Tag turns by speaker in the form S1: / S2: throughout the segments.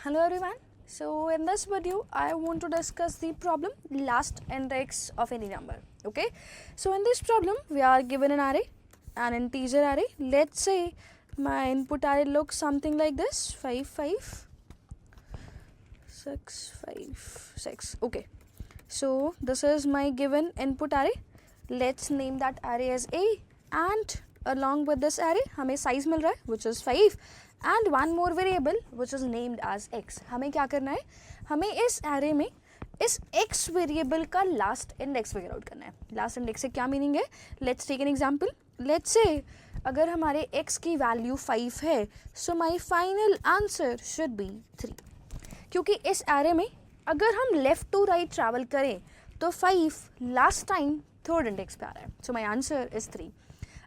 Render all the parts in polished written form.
S1: Hello everyone. So in this video I want to discuss the problem last index of any number. Okay. So in this problem we are given an array, an integer array. Let's say my input array looks something like this: 5 5 6 5 6. Okay. So this is my given input array. Let's name that array as A, and along with this array हमें size मिल रहा है which is 5 and one more variable which is named as x. हमें क्या करना है, हमें इस array में इस x वेरिएबल का लास्ट इंडेक्स फिगर आउट करना है. लास्ट इंडेक्स से क्या मीनिंग है? Let's take an example. Let's say अगर हमारे x की वैल्यू 5 है, so my final answer should be 3. क्योंकि इस array में अगर हम लेफ्ट टू राइट ट्रैवल करें तो 5 लास्ट टाइम थर्ड इंडेक्स पे आ रहा है, सो माय आंसर इज 3.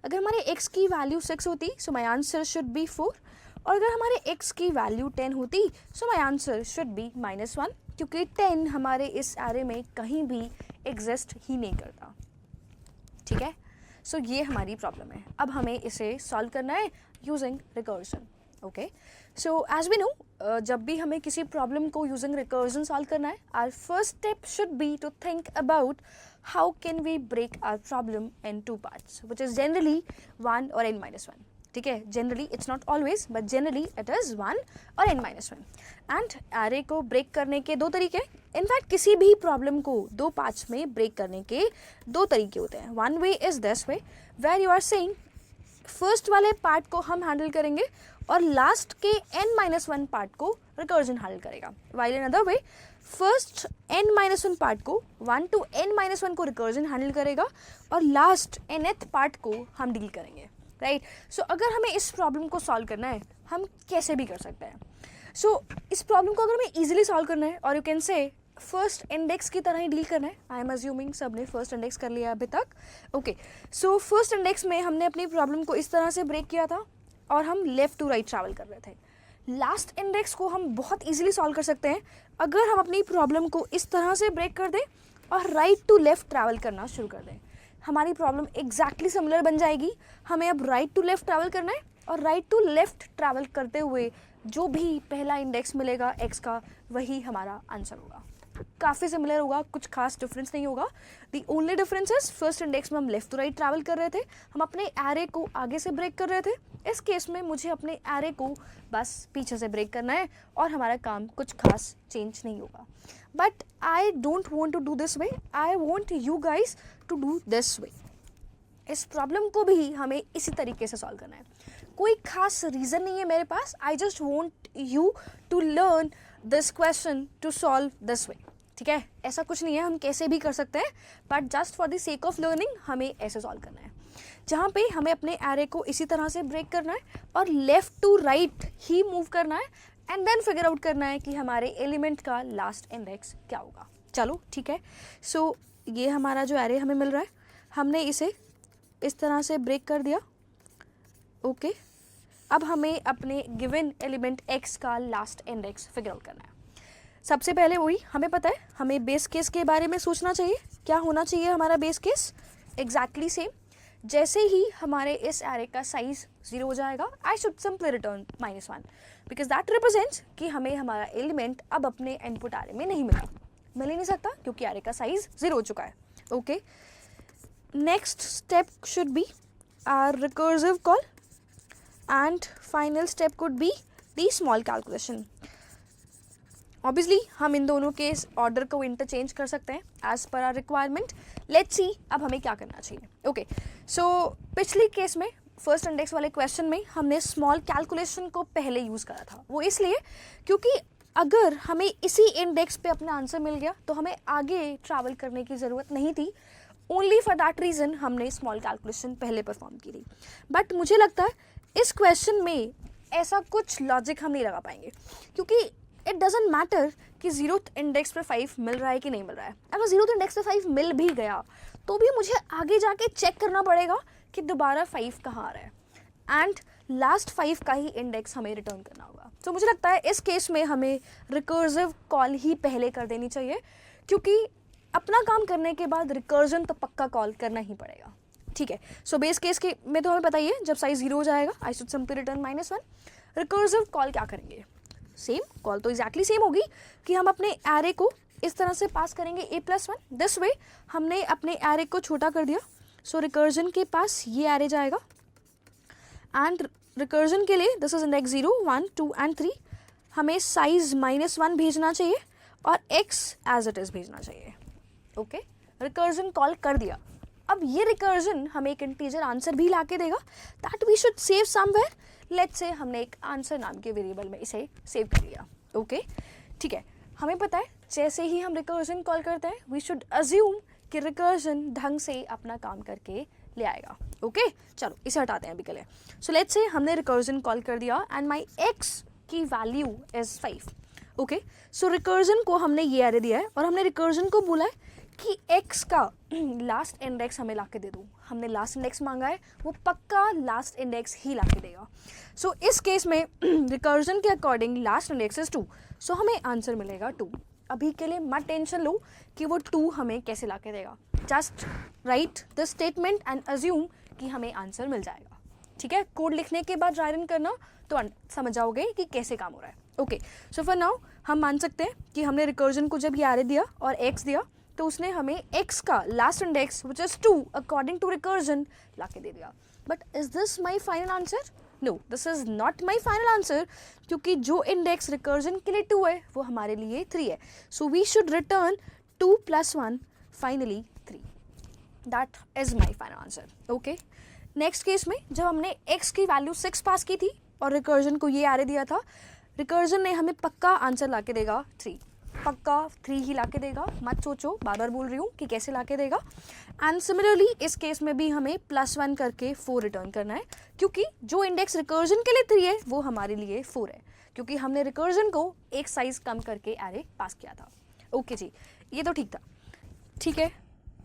S1: अगर हमारे x की वैल्यू 6 होती, so my answer should B 4. और अगर हमारे x की वैल्यू 10 होती, so my answer should B -1, क्योंकि 10 हमारे इस एरे में कहीं भी एग्जिस्ट ही नहीं करता. ठीक है, सो ये हमारी प्रॉब्लम है. अब हमें इसे सॉल्व करना है using recursion. Okay, so as we know, जब भी हमें किसी प्रॉब्लम को यूजिंग रिकर्जन सॉल्व करना है, our first step should be to think about how can we break our problem in two parts, which is generally 1 or n-1. ठीक है, generally it's not always but generally it is 1 or n-1. and array को break करने के दो तरीके. In fact किसी भी problem को दो पार्ट्स में ब्रेक करने के दो तरीके होते हैं. One way is this way where you are saying first वाले पार्ट को हम हैंडल करेंगे और लास्ट के n-1 पार्ट को रिकर्जन हैंडल करेगा. While in other way first n-1 part को 1 to n-1 को रिकर्जन हैंडल करेगा और लास्ट nth पार्ट को हम डील करेंगे. राइट, सो अगर हमें इस प्रॉब्लम को सॉल्व करना है, हम कैसे भी कर सकते हैं. सो इस प्रॉब्लम को अगर हमें ईजिली सॉल्व करना है, और you can say first index की तरह ही डील करना है. आई एम अज्यूमिंग सब ने फर्स्ट इंडेक्स कर लिया अभी तक. ओके, सो फर्स्ट इंडेक्स में हमने अपनी प्रॉब्लम को इस तरह से ब्रेक किया था और हम लेफ्ट टू राइट ट्रैवल कर रहे थे. लास्ट इंडेक्स को हम बहुत ईजिली सॉल्व कर सकते हैं अगर हम अपनी प्रॉब्लम को इस तरह से ब्रेक कर दें और राइट टू लेफ्ट ट्रैवल करना शुरू कर दें. हमारी प्रॉब्लम एग्जैक्टली सिमिलर बन जाएगी. हमें अब राइट टू लेफ्ट ट्रैवल करना है और राइट टू लेफ्ट ट्रैवल करते हुए जो भी पहला इंडेक्स मिलेगा x का, वही हमारा आंसर होगा. काफ़ी सिमिलर होगा, कुछ खास डिफरेंस नहीं होगा. The only difference is first index में हम लेफ्ट टू राइट ट्रैवल कर रहे थे, हम अपने एरे को आगे से ब्रेक कर रहे थे. इस केस में मुझे अपने एरे को बस पीछे से ब्रेक करना है और हमारा काम कुछ खास चेंज नहीं होगा. But I don't want to do this way, I want you guys to do this way. इस प्रॉब्लम को भी हमें इसी तरीके से सॉल्व करना है. कोई खास रीज़न नहीं है मेरे पास. I just want you to learn this question to solve this way. ठीक है, ऐसा कुछ नहीं है, हम कैसे भी कर सकते हैं, but just for the sake of learning हमें ऐसे सॉल्व करना है, जहाँ पे हमें अपने एरे को इसी तरह से ब्रेक करना है और लेफ्ट टू राइट ही मूव करना है एंड देन फिगर आउट करना है कि हमारे एलिमेंट का लास्ट इंडेक्स क्या होगा. चलो ठीक है, सो ये हमारा जो एरे हमें मिल रहा है, हमने इसे इस तरह से ब्रेक कर दिया. ओके, अब हमें अपने गिवन एलिमेंट x का लास्ट इंडेक्स फिगर आउट करना है. सबसे पहले वही हमें पता है, हमें बेस केस के बारे में सोचना चाहिए. क्या होना चाहिए हमारा बेस केस? Exactly same. जैसे ही हमारे इस एरे का साइज 0 हो जाएगा, I should simply return -1 because that represents कि हमें हमारा एलिमेंट अब अपने इनपुट एरे में नहीं मिल ही नहीं सकता क्योंकि एरे का साइज 0 हो चुका है. Okay, next step should be our recursive call and final step could be the small calculation. Obviously हम इन दोनों के ऑर्डर को इंटरचेंज कर सकते हैं as per our requirement. Let's see अब हमें क्या करना चाहिए. ओके, सो पिछली केस में फर्स्ट इंडेक्स वाले क्वेश्चन में हमने स्मॉल कैलकुलेशन को पहले यूज़ करा था. वो इसलिए क्योंकि अगर हमें इसी इंडेक्स पे अपना आंसर मिल गया तो हमें आगे ट्रैवल करने की ज़रूरत नहीं थी. ओनली फॉर दैट रीज़न हमने स्मॉल कैलकुलेशन पहले परफॉर्म की थी. बट मुझे लगता है इस क्वेश्चन में ऐसा कुछ लॉजिक हम नहीं लगा पाएंगे, क्योंकि इट डजेंट मैटर कि 0th इंडेक्स पे 5 मिल रहा है कि नहीं मिल रहा है. अगर 0th इंडेक्स पे 5 मिल भी गया तो भी मुझे आगे जाके चेक करना पड़ेगा कि दोबारा 5 कहाँ आ रहा है एंड लास्ट 5 का ही इंडेक्स हमें रिटर्न करना होगा. तो मुझे लगता है इस केस में हमें रिकर्सिव कॉल ही पहले कर देनी चाहिए, क्योंकि अपना काम करने के बाद रिकर्जन तो पक्का कॉल करना ही पड़ेगा. ठीक है, सो बेस केस के में तो हमें पता ही है, जब साइज 0 हो जाएगा I should simply return -1. Recursive call क्या करेंगे? सेम, कॉल तो एग्जैक्टली सेम होगी कि हम अपने एरे को इस तरह से पास करेंगे a+1, दिस वे हमने अपने एरे को छोटा कर दिया। सो रिकर्जन के पास ये एरे जाएगा एंड रिकर्जन के लिए दिस इज इंडेक्स 0, 1, 2 एंड 3, हमें साइज -1 भेजना चाहिए और x एज इट इज भेजना चाहिए। ओके, रिकर्जन कॉल कर दिया। अब ये रिकर्जन हमें एक इंटीजर आंसर भी ला के देगा that we should save somewhere. Let's say हमने एक आंसर नाम के वेरिएबल में इसे सेव कर लिया। ओके, ठीक है, हमें पता है जैसे ही हम रिकर्जन कॉल करते हैं वी शुड अज्यूम कि रिकर्जन ढंग से अपना काम करके ले आएगा। ओके, चलो इसे हटाते हैं अभी के लिए। सो लेट्स से हमने रिकर्जन कॉल कर दिया एंड माई x की value is 5। Okay, so recursion को हमने ये एरे दिया है और हमने रिकर्जन को बोला है कि x का लास्ट इंडेक्स हमें ला के दे दो। हमने लास्ट इंडेक्स मांगा है, वो पक्का लास्ट इंडेक्स ही ला के देगा। सो इस केस में रिकर्जन के अकॉर्डिंग लास्ट इंडेक्स इज 2, सो हमें आंसर मिलेगा 2। अभी के लिए मत टेंशन लो कि वो 2 हमें कैसे ला के देगा, just right the statement and assume कि हमें आंसर मिल जाएगा। ठीक है, कोड लिखने के बाद ट्राई रन करना तो समझ जाओगे कि कैसे काम हो रहा है। ओके, सो फॉर नाउ हम मान सकते हैं कि हमने रिकर्जन को जब ये एरे दिया और x दिया तो उसने हमें x का last index which is 2 according to recursion ला के दे दिया। But is this my final answer? No, this is not my final answer, क्योंकि जो इंडेक्स रिकर्जन के लिए 2 है वो हमारे लिए 3 है। So we should return 2 + 1 finally 3। That is my final answer. Okay, next case में जब हमने x की वैल्यू 6 पास की थी और रिकर्जन को ये एरे दिया था, रिकर्जन ने हमें पक्का आंसर ला के देगा 3, पक्का 3 ही ला के देगा। मत सोचो, बार बार बोल रही हूँ कि कैसे ला के देगा। एंड सिमिलरली इस केस में भी हमें +1 करके 4 रिटर्न करना है, क्योंकि जो इंडेक्स रिकर्जन के लिए 3 है वो हमारे लिए 4 है, क्योंकि हमने रिकर्जन को एक साइज कम करके एरे पास किया था। ओके जी, ये तो ठीक था। ठीक है,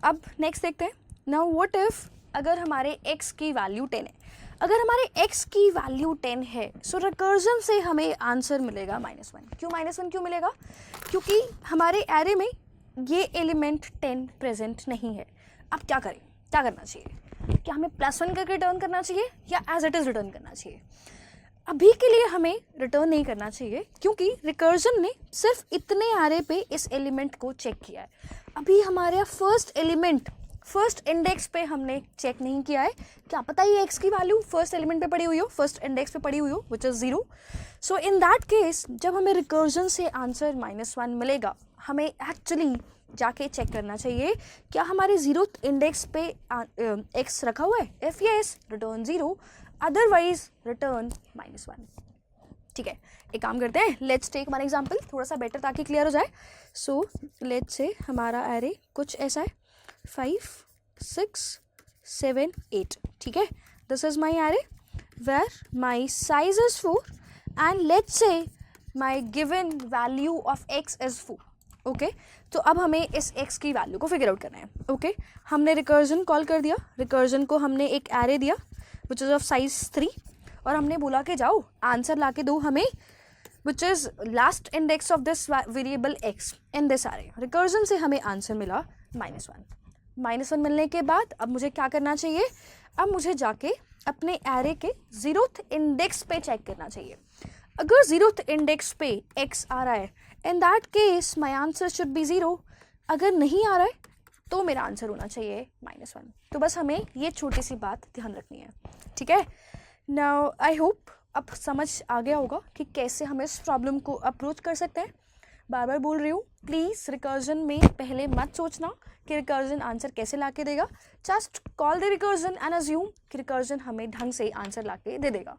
S1: अब नेक्स्ट देखते हैं। नाउ व्हाट इफ अगर हमारे x की वैल्यू 10 है, अगर हमारे x की वैल्यू 10 है सो रिकर्जन से हमें आंसर मिलेगा -1। क्यों -1 क्यों मिलेगा? क्योंकि हमारे एरे में ये एलिमेंट 10 प्रेजेंट नहीं है। अब क्या करें, क्या करना चाहिए? क्या हमें +1 करके रिटर्न करना चाहिए या एज इट इज़ रिटर्न करना चाहिए? अभी के लिए हमें रिटर्न नहीं करना चाहिए, क्योंकि रिकर्जन ने सिर्फ इतने एरे पे इस एलिमेंट को चेक किया है। अभी हमारा फर्स्ट इंडेक्स पे हमने चेक नहीं किया है। क्या पता ये x की वैल्यू फर्स्ट एलिमेंट पे पड़ी हुई हो, फर्स्ट इंडेक्स पे पड़ी हुई हो, which is 0। So in that case जब हमें रिकर्जन से आंसर -1 मिलेगा, हमें एक्चुअली जाके चेक करना चाहिए क्या हमारे 0th इंडेक्स पे x रखा हुआ है। If yes, return 0, otherwise return -1। ठीक है, एक काम करते हैं, लेट्स टेक वन एग्जाम्पल, थोड़ा सा बेटर ताकि क्लियर हो जाए। सो लेट्स से हमारा एरे कुछ ऐसा है 5, 6, 7, 8। ठीक है, this is my array where my size is 4 and let's say my given value of x is 4। Okay, तो अब हमें इस x की वैल्यू को फिगर आउट करना है। ओके, हमने रिकर्जन कॉल कर दिया, रिकर्जन को हमने एक एरे दिया विच इज़ ऑफ साइज 3 और हमने बोला कि जाओ आंसर ला के दो हमें which is last index of this variable x in this array. Recursion से हमें आंसर मिला -1। -1 मिलने के बाद अब मुझे क्या करना चाहिए? अब मुझे जाके अपने एरे के 0th इंडेक्स पे चेक करना चाहिए। अगर 0th इंडेक्स पे x आ रहा है, in that case my answer should B 0। अगर नहीं आ रहा है तो मेरा आंसर होना चाहिए -1। तो बस हमें ये छोटी सी बात ध्यान रखनी है। ठीक है, नाउ आई होप अब समझ आ गया होगा कि कैसे हम इस प्रॉब्लम को अप्रोच कर सकते हैं। बार बार बोल रही हूँ, प्लीज़ रिकर्जन में पहले मत सोचना कि रिकर्जन आंसर कैसे ला के देगा। Just call the recursion and assume कि रिकर्जन हमें ढंग से आंसर ला के दे देगा।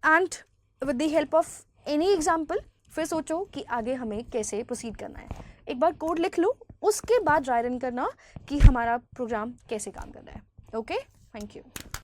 S1: And with the help of any example फिर सोचो कि आगे हमें कैसे प्रोसीड करना है। एक बार कोड लिख लो, उसके बाद ट्राई रन करना कि हमारा प्रोग्राम कैसे काम कर रहा है। Okay, thank you.